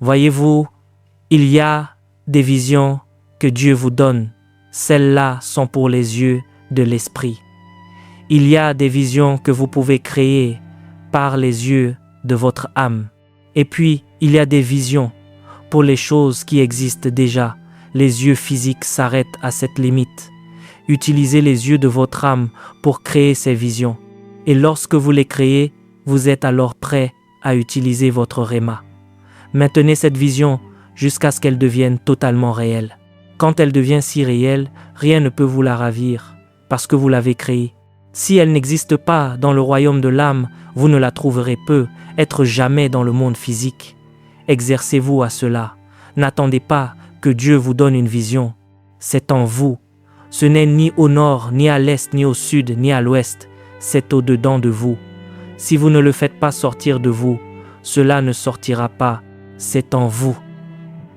Voyez-vous, il y a des visions que Dieu vous donne. Celles-là sont pour les yeux de l'esprit. Il y a des visions que vous pouvez créer par les yeux de votre âme. Et puis, il y a des visions pour les choses qui existent déjà. Les yeux physiques s'arrêtent à cette limite. Utilisez les yeux de votre âme pour créer ces visions. Et lorsque vous les créez, vous êtes alors prêt à utiliser votre réma. Maintenez cette vision jusqu'à ce qu'elle devienne totalement réelle. Quand elle devient si réelle, rien ne peut vous la ravir, parce que vous l'avez créée. Si elle n'existe pas dans le royaume de l'âme, vous ne la trouverez peu, être jamais dans le monde physique. Exercez-vous à cela. N'attendez pas que Dieu vous donne une vision. C'est en vous. Ce n'est ni au nord, ni à l'est, ni au sud, ni à l'ouest. C'est au-dedans de vous. Si vous ne le faites pas sortir de vous, cela ne sortira pas. C'est en vous.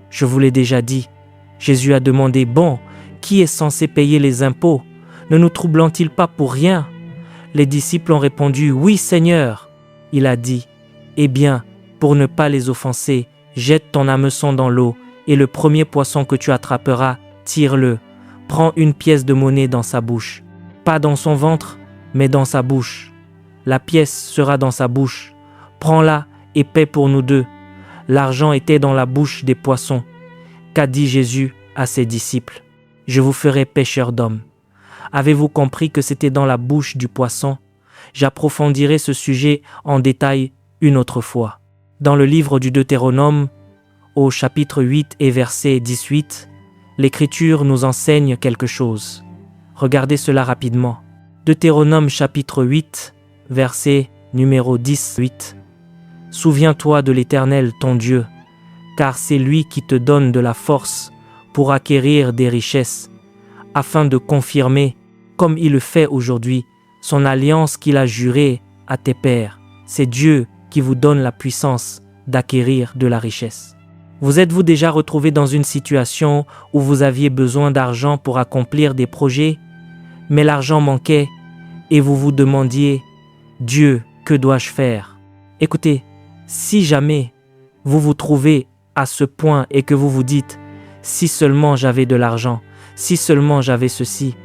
Je vous l'ai déjà dit. Jésus a demandé, « Bon, qui est censé payer les impôts? Ne nous troublons-ils pas pour rien ?» Les disciples ont répondu, « Oui, Seigneur. » Il a dit, « Eh bien, pour ne pas les offenser, jette ton hameçon dans l'eau, et le premier poisson que tu attraperas, tire-le. Prends une pièce de monnaie dans sa bouche. Pas dans son ventre, mais dans sa bouche. La pièce sera dans sa bouche. Prends-la et paie pour nous deux. » L'argent était dans la bouche des poissons. Qu'a dit Jésus à ses disciples? « Je vous ferai pêcheurs d'hommes. » Avez-vous compris que c'était dans la bouche du poisson? J'approfondirai ce sujet en détail une autre fois. Dans le livre du Deutéronome, au chapitre 8 et verset 18, l'Écriture nous enseigne quelque chose. Regardez cela rapidement. Deutéronome chapitre 8, verset numéro 18. « Souviens-toi de l'Éternel ton Dieu, car c'est lui qui te donne de la force pour acquérir des richesses, afin de confirmer, comme il le fait aujourd'hui, son alliance qu'il a jurée à tes pères. C'est Dieu qui vous donne la puissance d'acquérir de la richesse. » Vous êtes-vous déjà retrouvé dans une situation où vous aviez besoin d'argent pour accomplir des projets, mais l'argent manquait et vous vous demandiez « Dieu, que dois-je faire ?» Écoutez, si jamais vous vous trouvez à ce point et que vous vous dites « Si seulement j'avais de l'argent, si seulement j'avais ceci »,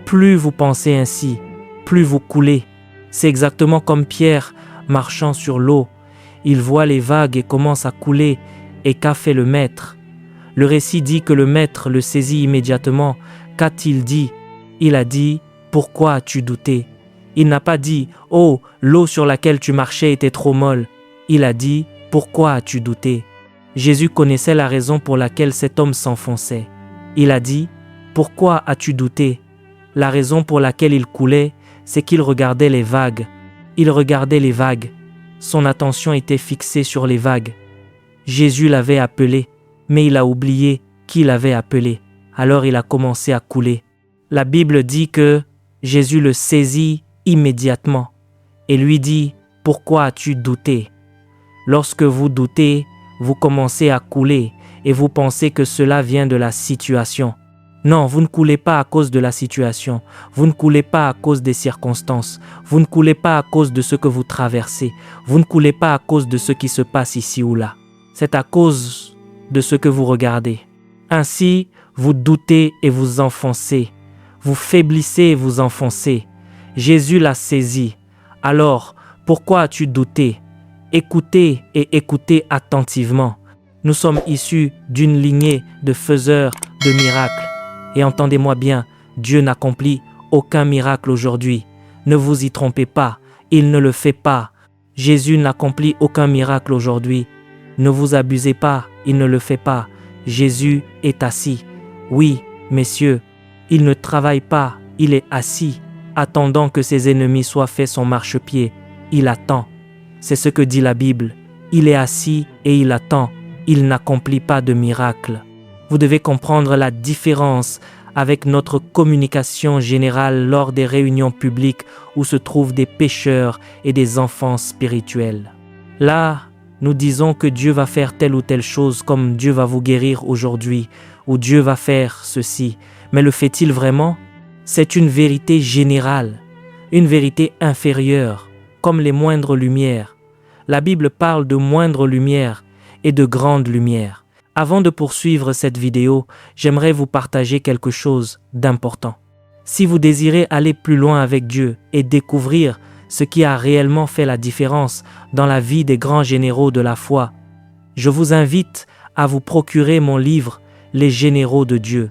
plus vous pensez ainsi, plus vous coulez. C'est exactement comme Pierre marchant sur l'eau. Il voit les vagues et commence à couler. Et qu'a fait le maître? Le récit dit que le maître le saisit immédiatement. Qu'a-t-il dit? Il a dit « Pourquoi as-tu douté ?» Il n'a pas dit « Oh, l'eau sur laquelle tu marchais était trop molle. » Il a dit « Pourquoi as-tu douté ?» Jésus connaissait la raison pour laquelle cet homme s'enfonçait. Il a dit « Pourquoi as-tu douté ?» La raison pour laquelle il coulait, c'est qu'il regardait les vagues. Il regardait les vagues. Son attention était fixée sur les vagues. Jésus l'avait appelé, mais il a oublié qui l'avait appelé. Alors il a commencé à couler. La Bible dit que Jésus le saisit immédiatement et lui dit « Pourquoi as-tu douté ?» Lorsque vous doutez, vous commencez à couler et vous pensez que cela vient de la situation. Non, vous ne coulez pas à cause de la situation. Vous ne coulez pas à cause des circonstances. Vous ne coulez pas à cause de ce que vous traversez. Vous ne coulez pas à cause de ce qui se passe ici ou là. C'est à cause de ce que vous regardez. Ainsi, vous doutez et vous enfoncez. Vous faiblissez et vous enfoncez. Jésus l'a saisi. Alors, pourquoi as-tu douté? Écoutez et écoutez attentivement. Nous sommes issus d'une lignée de faiseurs de miracles. Et entendez-moi bien, Dieu n'accomplit aucun miracle aujourd'hui. Ne vous y trompez pas, il ne le fait pas. Jésus n'accomplit aucun miracle aujourd'hui. Ne vous abusez pas, il ne le fait pas. Jésus est assis. Oui, messieurs, il ne travaille pas, il est assis, attendant que ses ennemis soient faits son marchepied. Il attend. C'est ce que dit la Bible. Il est assis et il attend. Il n'accomplit pas de miracle. Vous devez comprendre la différence avec notre communication générale lors des réunions publiques où se trouvent des pécheurs et des enfants spirituels. Là, nous disons que Dieu va faire telle ou telle chose, comme Dieu va vous guérir aujourd'hui, ou Dieu va faire ceci. Mais le fait-il vraiment? C'est une vérité générale, une vérité inférieure, comme les moindres lumières. La Bible parle de moindres lumières, et de grande lumière. Avant de poursuivre cette vidéo, j'aimerais vous partager quelque chose d'important. Si vous désirez aller plus loin avec Dieu et découvrir ce qui a réellement fait la différence dans la vie des grands généraux de la foi, je vous invite à vous procurer mon livre « Les généraux de Dieu ».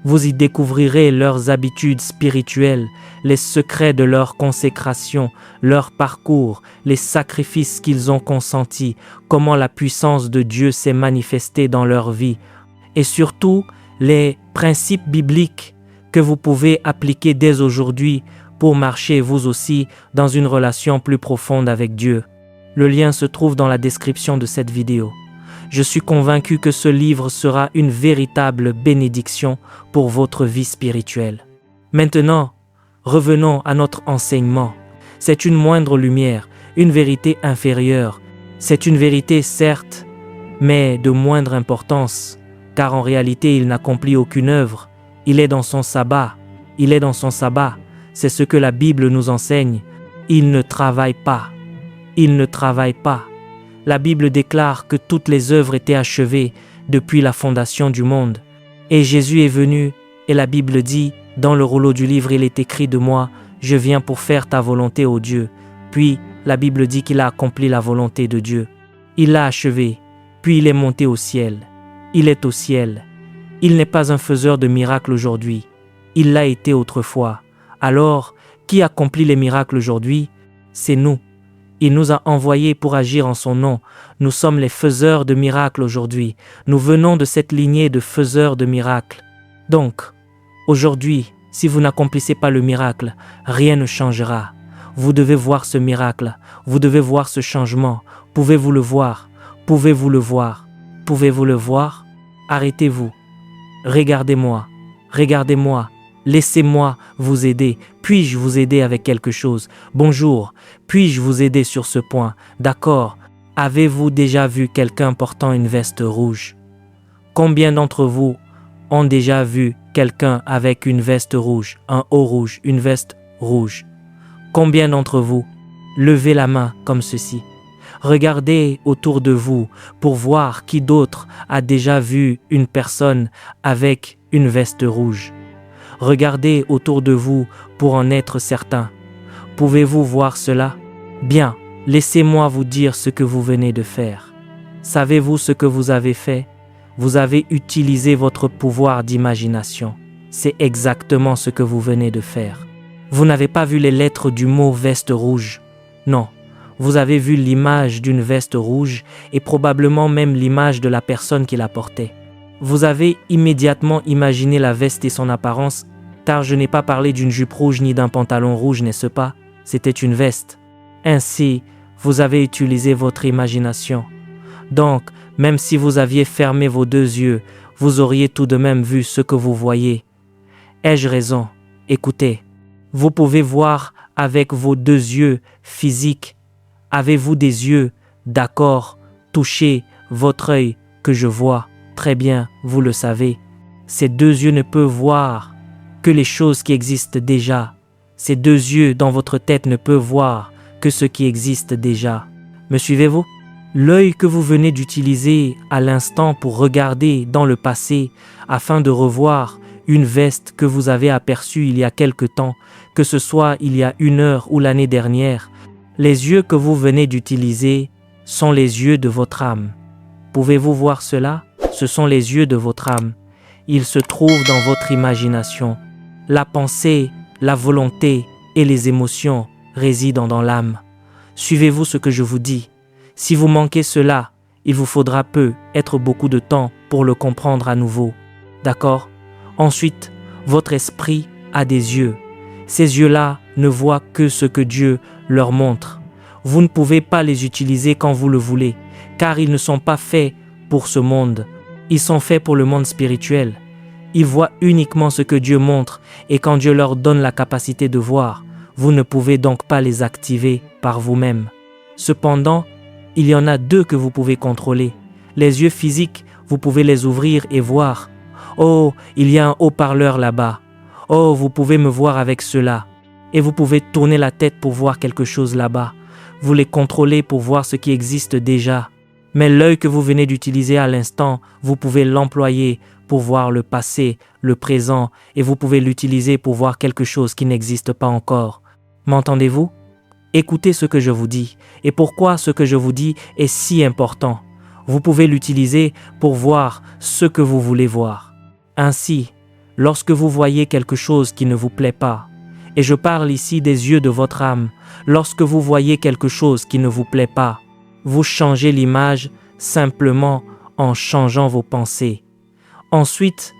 Vous y découvrirez leurs habitudes spirituelles, les secrets de leur consécration, leur parcours, les sacrifices qu'ils ont consentis, comment la puissance de Dieu s'est manifestée dans leur vie, et surtout les principes bibliques que vous pouvez appliquer dès aujourd'hui pour marcher vous aussi dans une relation plus profonde avec Dieu. Le lien se trouve dans la description de cette vidéo. Je suis convaincu que ce livre sera une véritable bénédiction pour votre vie spirituelle. Maintenant, revenons à notre enseignement. C'est une moindre lumière, une vérité inférieure. C'est une vérité certes, mais de moindre importance, car en réalité il n'accomplit aucune œuvre. Il est dans son sabbat. Il est dans son sabbat. C'est ce que la Bible nous enseigne. Il ne travaille pas. Il ne travaille pas. La Bible déclare que toutes les œuvres étaient achevées depuis la fondation du monde. Et Jésus est venu, et la Bible dit, dans le rouleau du livre, il est écrit de moi, je viens pour faire ta volonté, ô Dieu. Puis, la Bible dit qu'il a accompli la volonté de Dieu. Il l'a achevé, puis il est monté au ciel. Il est au ciel. Il n'est pas un faiseur de miracles aujourd'hui. Il l'a été autrefois. Alors, qui accomplit les miracles aujourd'hui? C'est nous. Il nous a envoyés pour agir en son nom. Nous sommes les faiseurs de miracles aujourd'hui. Nous venons de cette lignée de faiseurs de miracles. Donc, aujourd'hui, si vous n'accomplissez pas le miracle, rien ne changera. Vous devez voir ce miracle. Vous devez voir ce changement. Pouvez-vous le voir? Pouvez-vous le voir? Pouvez-vous le voir? Arrêtez-vous. Regardez-moi. Regardez-moi. Laissez-moi vous aider. Puis-je vous aider avec quelque chose? Bonjour. Puis-je vous aider sur ce point? D'accord. Avez-vous déjà vu quelqu'un portant une veste rouge? Combien d'entre vous ont déjà vu quelqu'un avec une veste rouge, un haut rouge, une veste rouge? Combien d'entre vous? Levez la main comme ceci. Regardez autour de vous pour voir qui d'autre a déjà vu une personne avec une veste rouge. Regardez autour de vous pour en être certain. Pouvez-vous voir cela? Bien, laissez-moi vous dire ce que vous venez de faire. Savez-vous ce que vous avez fait? Vous avez utilisé votre pouvoir d'imagination. C'est exactement ce que vous venez de faire. Vous n'avez pas vu les lettres du mot veste rouge. Non, vous avez vu l'image d'une veste rouge et probablement même l'image de la personne qui la portait. Vous avez immédiatement imaginé la veste et son apparence, car je n'ai pas parlé d'une jupe rouge ni d'un pantalon rouge, n'est-ce pas? C'était une veste. Ainsi, vous avez utilisé votre imagination. Donc, même si vous aviez fermé vos deux yeux, vous auriez tout de même vu ce que vous voyez. Ai-je raison? Écoutez, vous pouvez voir avec vos deux yeux physiques. Avez-vous des yeux? D'accord, touchez votre œil que je vois. Très bien, vous le savez. Ces deux yeux ne peuvent voir que les choses qui existent déjà. Ces deux yeux dans votre tête ne peuvent voir que ce qui existe déjà. Me suivez-vous? L'œil que vous venez d'utiliser à l'instant pour regarder dans le passé afin de revoir une veste que vous avez aperçue il y a quelque temps, que ce soit il y a 1 heure ou l'année dernière, les yeux que vous venez d'utiliser sont les yeux de votre âme. Pouvez-vous voir cela? Ce sont les yeux de votre âme. Ils se trouvent dans votre imagination. La pensée, la volonté et les émotions résident dans l'âme. Suivez-vous ce que je vous dis. Si vous manquez cela, il vous faudra être beaucoup de temps pour le comprendre à nouveau. D'accord? Ensuite, votre esprit a des yeux. Ces yeux-là ne voient que ce que Dieu leur montre. Vous ne pouvez pas les utiliser quand vous le voulez, car ils ne sont pas faits pour ce monde. Ils sont faits pour le monde spirituel. Ils voient uniquement ce que Dieu montre, et quand Dieu leur donne la capacité de voir, vous ne pouvez donc pas les activer par vous-même. Cependant, il y en a 2 que vous pouvez contrôler. Les yeux physiques, vous pouvez les ouvrir et voir. Oh, il y a un haut-parleur là-bas. Oh, vous pouvez me voir avec cela. Et vous pouvez tourner la tête pour voir quelque chose là-bas. Vous les contrôlez pour voir ce qui existe déjà. Mais l'œil que vous venez d'utiliser à l'instant, vous pouvez l'employer pour voir le passé, le présent, et vous pouvez l'utiliser pour voir quelque chose qui n'existe pas encore. M'entendez-vous? Écoutez ce que je vous dis, et pourquoi ce que je vous dis est si important. Vous pouvez l'utiliser pour voir ce que vous voulez voir. Ainsi, lorsque vous voyez quelque chose qui ne vous plaît pas, et je parle ici des yeux de votre âme, lorsque vous voyez quelque chose qui ne vous plaît pas, vous changez l'image simplement en changeant vos pensées. Ensuite,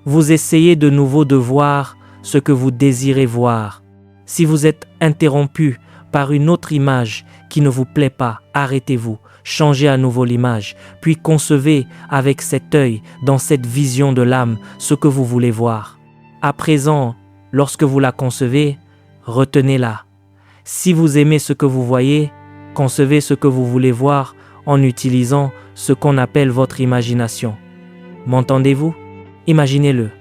vous essayez de nouveau de voir ce que vous désirez voir. Si vous êtes interrompu par une autre image qui ne vous plaît pas, arrêtez-vous, changez à nouveau l'image, puis concevez avec cet œil, dans cette vision de l'âme, ce que vous voulez voir. À présent, lorsque vous la concevez, retenez-la. Si vous aimez ce que vous voyez, concevez ce que vous voulez voir en utilisant ce qu'on appelle votre imagination. M'entendez-vous? Imaginez-le.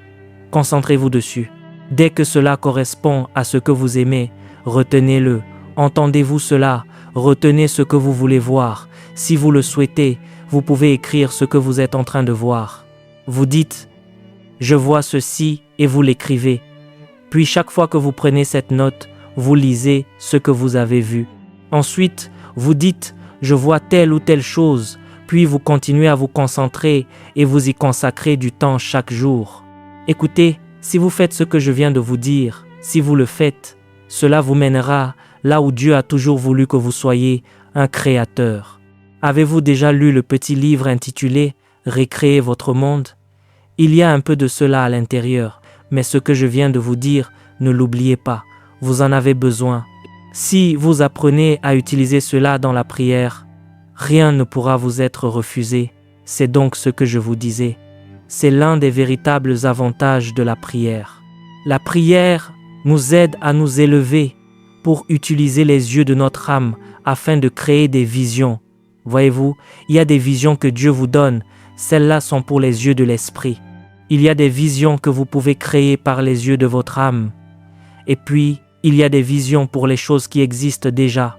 Concentrez-vous dessus. Dès que cela correspond à ce que vous aimez, retenez-le. Entendez-vous cela? Retenez ce que vous voulez voir. Si vous le souhaitez, vous pouvez écrire ce que vous êtes en train de voir. Vous dites « Je vois ceci » et vous l'écrivez. Puis chaque fois que vous prenez cette note, vous lisez ce que vous avez vu. Ensuite, vous dites « Je vois telle ou telle chose », puis vous continuez à vous concentrer et vous y consacrez du temps chaque jour. Écoutez, si vous faites ce que je viens de vous dire, si vous le faites, cela vous mènera là où Dieu a toujours voulu que vous soyez, un créateur. Avez-vous déjà lu le petit livre intitulé « Récréer votre monde » ? Il y a un peu de cela à l'intérieur, mais ce que je viens de vous dire, ne l'oubliez pas, vous en avez besoin. Si vous apprenez à utiliser cela dans la prière, rien ne pourra vous être refusé. C'est donc ce que je vous disais. C'est l'un des véritables avantages de la prière. La prière nous aide à nous élever pour utiliser les yeux de notre âme afin de créer des visions. Voyez-vous, il y a des visions que Dieu vous donne, celles-là sont pour les yeux de l'esprit. Il y a des visions que vous pouvez créer par les yeux de votre âme. Et puis, il y a des visions pour les choses qui existent déjà.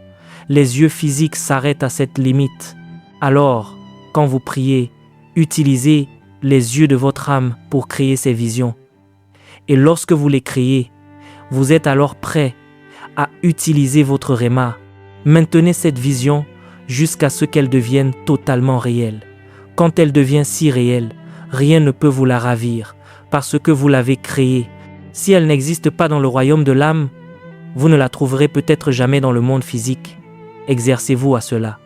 Les yeux physiques s'arrêtent à cette limite. Alors, quand vous priez, utilisez les yeux de votre âme pour créer ces visions. Et lorsque vous les créez, vous êtes alors prêt à utiliser votre réma. Maintenez cette vision jusqu'à ce qu'elle devienne totalement réelle. Quand elle devient si réelle, rien ne peut vous la ravir parce que vous l'avez créée. Si elle n'existe pas dans le royaume de l'âme, vous ne la trouverez peut-être jamais dans le monde physique. Exercez-vous à cela.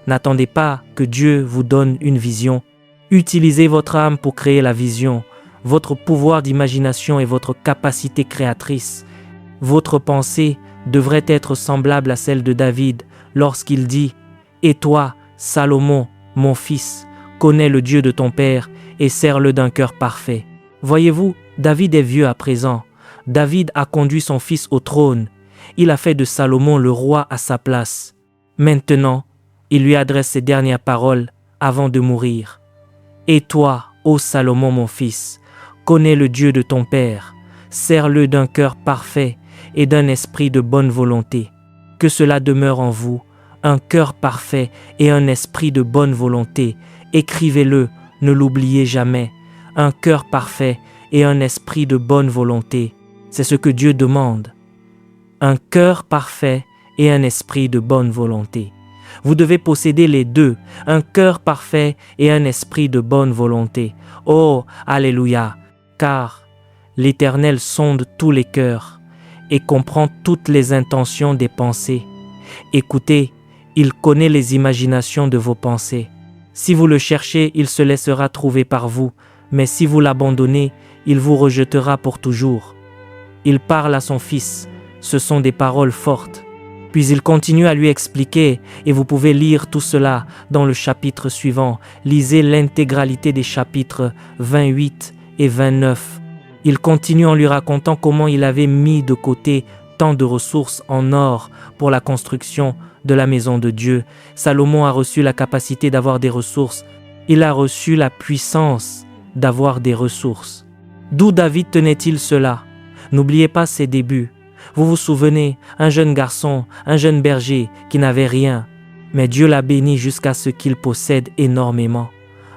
N'attendez pas que Dieu vous donne une vision. Utilisez votre âme pour créer la vision, votre pouvoir d'imagination et votre capacité créatrice. Votre pensée devrait être semblable à celle de David lorsqu'il dit « Et toi, Salomon, mon fils, connais le Dieu de ton père et sers-le d'un cœur parfait. » Voyez-vous, David est vieux à présent. David a conduit son fils au trône. Il a fait de Salomon le roi à sa place. Maintenant, il lui adresse ses dernières paroles avant de mourir. « Et toi, ô Salomon mon fils, connais le Dieu de ton père, sers-le d'un cœur parfait et d'un esprit de bonne volonté. Que cela demeure en vous, un cœur parfait et un esprit de bonne volonté. Écrivez-le, ne l'oubliez jamais. Un cœur parfait et un esprit de bonne volonté. C'est ce que Dieu demande. Un cœur parfait et un esprit de bonne volonté. Vous devez posséder les deux, un cœur parfait et un esprit de bonne volonté. Oh, alléluia, car l'Éternel sonde tous les cœurs et comprend toutes les intentions des pensées. Écoutez, il connaît les imaginations de vos pensées. Si vous le cherchez, il se laissera trouver par vous, mais si vous l'abandonnez, il vous rejetera pour toujours. Il parle à son fils, ce sont des paroles fortes. Puis il continue à lui expliquer, et vous pouvez lire tout cela dans le chapitre suivant. Lisez l'intégralité des chapitres 28 et 29. Il continue en lui racontant comment il avait mis de côté tant de ressources en or pour la construction de la maison de Dieu. Salomon a reçu la capacité d'avoir des ressources. Il a reçu la puissance d'avoir des ressources. D'où David tenait-il cela? N'oubliez pas ses débuts. Vous vous souvenez, un jeune garçon, un jeune berger qui n'avait rien. Mais Dieu l'a béni jusqu'à ce qu'il possède énormément.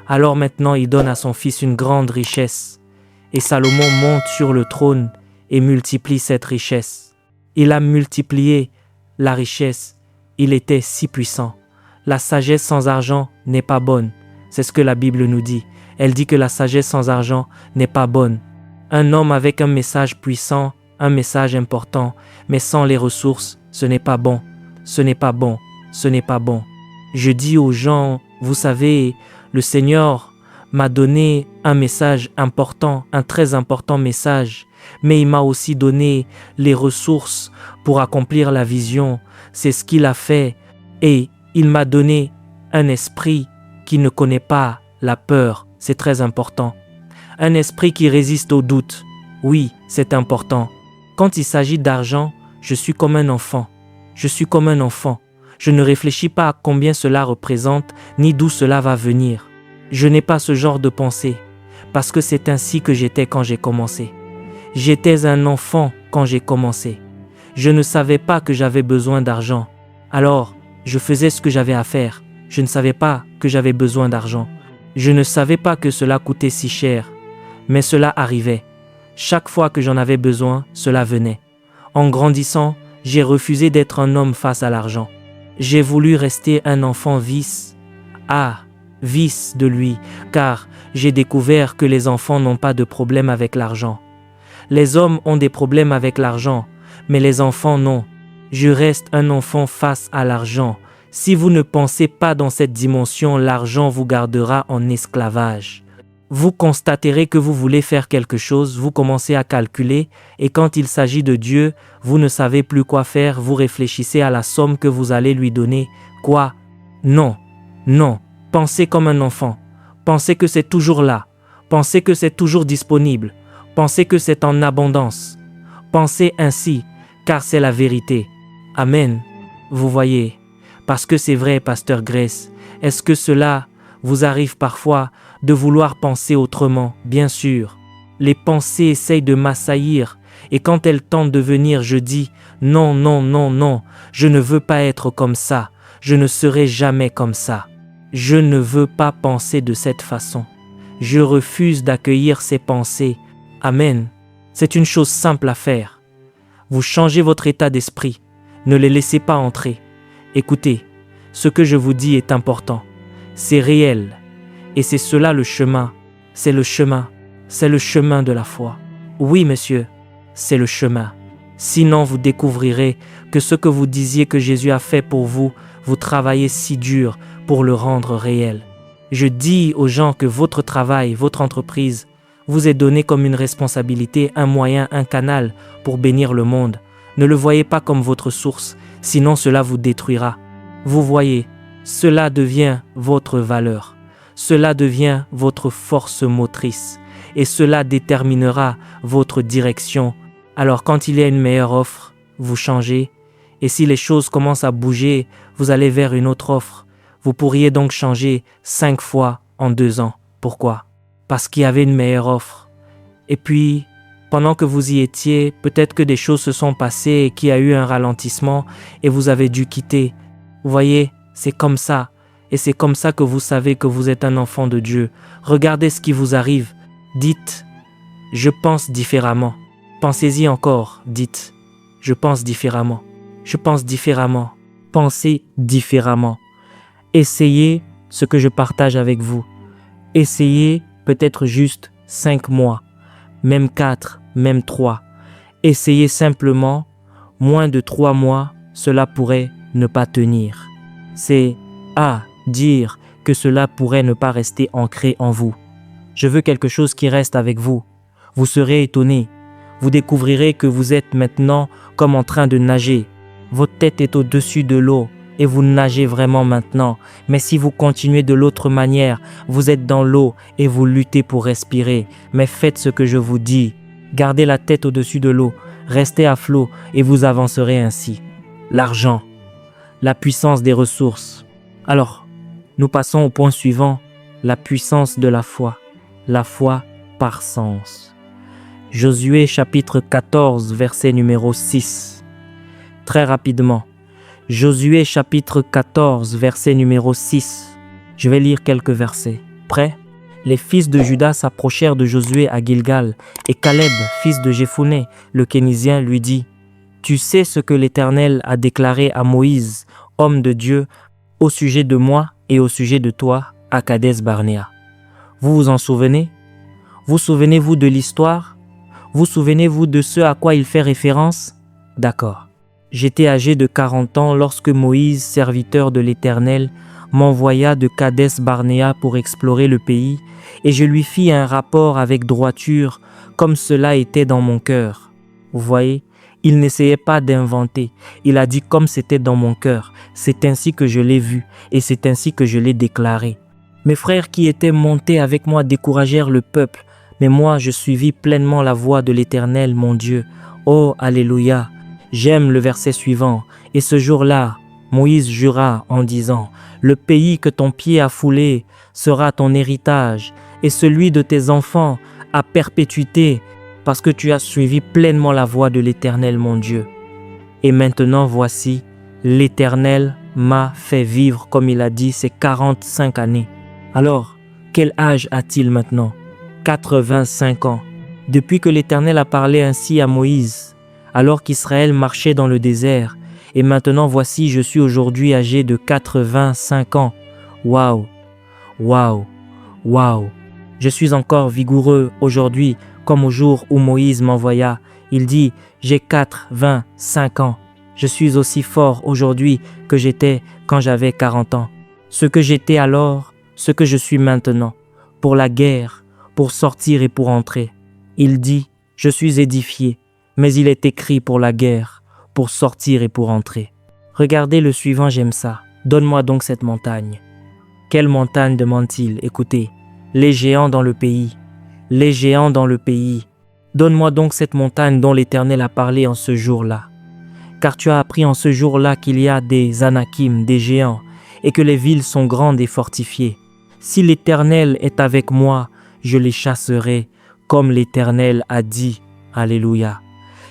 Alors maintenant il donne à son fils une grande richesse. Et Salomon monte sur le trône et multiplie cette richesse. Il a multiplié la richesse. Il était si puissant. La sagesse sans argent n'est pas bonne. C'est ce que la Bible nous dit. Elle dit que la sagesse sans argent n'est pas bonne. Un homme avec un message puissant, un message important, mais sans les ressources, ce n'est pas bon. Ce n'est pas bon. Ce n'est pas bon. Je dis aux gens, vous savez, le Seigneur m'a donné un message important, un très important message, mais il m'a aussi donné les ressources pour accomplir la vision. C'est ce qu'il a fait et il m'a donné un esprit qui ne connaît pas la peur. C'est très important. Un esprit qui résiste au doute. Oui, c'est important. Quand il s'agit d'argent, je suis comme un enfant. Je suis comme un enfant. Je ne réfléchis pas à combien cela représente, ni d'où cela va venir. Je n'ai pas ce genre de pensée, parce que c'est ainsi que j'étais quand j'ai commencé. J'étais un enfant quand j'ai commencé. Je ne savais pas que j'avais besoin d'argent. Alors, je faisais ce que j'avais à faire. Je ne savais pas que j'avais besoin d'argent. Je ne savais pas que cela coûtait si cher. Mais cela arrivait. Chaque fois que j'en avais besoin, cela venait. En grandissant, j'ai refusé d'être un homme face à l'argent. J'ai voulu rester un enfant vice. Vice de lui, car j'ai découvert que les enfants n'ont pas de problème avec l'argent. Les hommes ont des problèmes avec l'argent, mais les enfants non. Je reste un enfant face à l'argent. Si vous ne pensez pas dans cette dimension, l'argent vous gardera en esclavage. Vous constaterez que vous voulez faire quelque chose, vous commencez à calculer, et quand il s'agit de Dieu, vous ne savez plus quoi faire, vous réfléchissez à la somme que vous allez lui donner. Quoi? Non, non. Pensez comme un enfant. Pensez que c'est toujours là. Pensez que c'est toujours disponible. Pensez que c'est en abondance. Pensez ainsi, car c'est la vérité. Amen. Vous voyez, parce que c'est vrai, Pasteur Grace, est-ce que cela vous arrive parfois de vouloir penser autrement? Bien sûr. Les pensées essayent de m'assaillir, et quand elles tentent de venir, je dis « Non, non, non, non, je ne veux pas être comme ça. Je ne serai jamais comme ça. » Je ne veux pas penser de cette façon. Je refuse d'accueillir ces pensées. Amen. C'est une chose simple à faire. Vous changez votre état d'esprit. Ne les laissez pas entrer. Écoutez, ce que je vous dis est important. C'est réel. Et c'est cela le chemin. C'est le chemin. C'est le chemin de la foi. Oui, monsieur, c'est le chemin. Sinon, vous découvrirez que ce que vous disiez que Jésus a fait pour vous, vous travaillez si dur pour le rendre réel. Je dis aux gens que votre travail, votre entreprise, vous est donné comme une responsabilité, un moyen, un canal pour bénir le monde. Ne le voyez pas comme votre source, sinon cela vous détruira. Vous voyez, cela devient votre valeur. Cela devient votre force motrice. Et cela déterminera votre direction. Alors quand il y a une meilleure offre, vous changez. Et si les choses commencent à bouger, vous allez vers une autre offre. Vous pourriez donc changer 5 fois en 2 ans. Pourquoi? Parce qu'il y avait une meilleure offre. Et puis, pendant que vous y étiez, peut-être que des choses se sont passées et qu'il y a eu un ralentissement et vous avez dû quitter. Vous voyez, c'est comme ça. Et c'est comme ça que vous savez que vous êtes un enfant de Dieu. Regardez ce qui vous arrive. Dites, je pense différemment. Pensez-y encore, dites, je pense différemment. Je pense différemment. Pensez différemment. Essayez ce que je partage avec vous. Essayez peut-être juste 5 mois, même 4, même 3. Essayez simplement, moins de 3 mois, cela pourrait ne pas tenir. C'est à dire que cela pourrait ne pas rester ancré en vous. Je veux quelque chose qui reste avec vous. Vous serez étonné. Vous découvrirez que vous êtes maintenant comme en train de nager. Votre tête est au-dessus de l'eau et vous nagez vraiment maintenant. Mais si vous continuez de l'autre manière, vous êtes dans l'eau et vous luttez pour respirer. Mais faites ce que je vous dis. Gardez la tête au-dessus de l'eau, restez à flot et vous avancerez ainsi. L'argent, la puissance des ressources. Alors, nous passons au point suivant, la puissance de la foi. La foi par sens. Josué chapitre 14, verset numéro 6. Très rapidement. Josué chapitre 14, verset numéro 6. Je vais lire quelques versets. Prêt? Les fils de Juda s'approchèrent de Josué à Gilgal, et Caleb, fils de Jephouné, le Kénizien, lui dit: Tu sais ce que l'Éternel a déclaré à Moïse, homme de Dieu, au sujet de moi et au sujet de toi, à Kadès Barnéa. Vous vous en souvenez? Vous souvenez-vous de l'histoire? Vous souvenez-vous de ce à quoi il fait référence? D'accord. J'étais âgé de 40 ans lorsque Moïse, serviteur de l'Éternel, m'envoya de Kadès Barnéa pour explorer le pays, et je lui fis un rapport avec droiture, comme cela était dans mon cœur. Vous voyez, il n'essayait pas d'inventer, il a dit comme c'était dans mon cœur. C'est ainsi que je l'ai vu, et c'est ainsi que je l'ai déclaré. Mes frères qui étaient montés avec moi découragèrent le peuple, mais moi je suivis pleinement la voie de l'Éternel, mon Dieu. Oh, alléluia! J'aime le verset suivant. Et ce jour-là, Moïse jura en disant: Le pays que ton pied a foulé sera ton héritage, et celui de tes enfants à perpétuité, parce que tu as suivi pleinement la voie de l'Éternel, mon Dieu. Et maintenant, voici, l'Éternel m'a fait vivre, comme il a dit, ces 45 années. Alors, quel âge a-t-il maintenant? 85 ans. Depuis que l'Éternel a parlé ainsi à Moïse, alors qu'Israël marchait dans le désert, et maintenant voici, je suis aujourd'hui âgé de 85 ans. Waouh, waouh, waouh. Je suis encore vigoureux aujourd'hui, comme au jour où Moïse m'envoya. Il dit, j'ai 85 ans. Je suis aussi fort aujourd'hui que j'étais quand j'avais 40 ans. Ce que j'étais alors, ce que je suis maintenant, pour la guerre, pour sortir et pour entrer. Il dit, je suis édifié, mais il est écrit pour la guerre, pour sortir et pour entrer. Regardez le suivant, j'aime ça. Donne-moi donc cette montagne. Quelle montagne, demande-t-il? Écoutez, les géants dans le pays, les géants dans le pays. Donne-moi donc cette montagne dont l'Éternel a parlé en ce jour-là. Car tu as appris en ce jour-là qu'il y a des Anakim, des géants, et que les villes sont grandes et fortifiées. Si l'Éternel est avec moi, je les chasserai, comme l'Éternel a dit. Alléluia.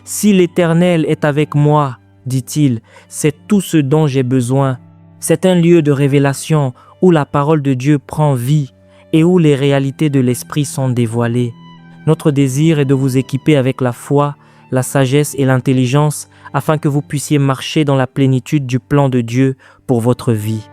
Si l'Éternel est avec moi, dit-il, c'est tout ce dont j'ai besoin. C'est un lieu de révélation où la parole de Dieu prend vie et où les réalités de l'Esprit sont dévoilées. Notre désir est de vous équiper avec la foi, la sagesse et l'intelligence afin que vous puissiez marcher dans la plénitude du plan de Dieu pour votre vie.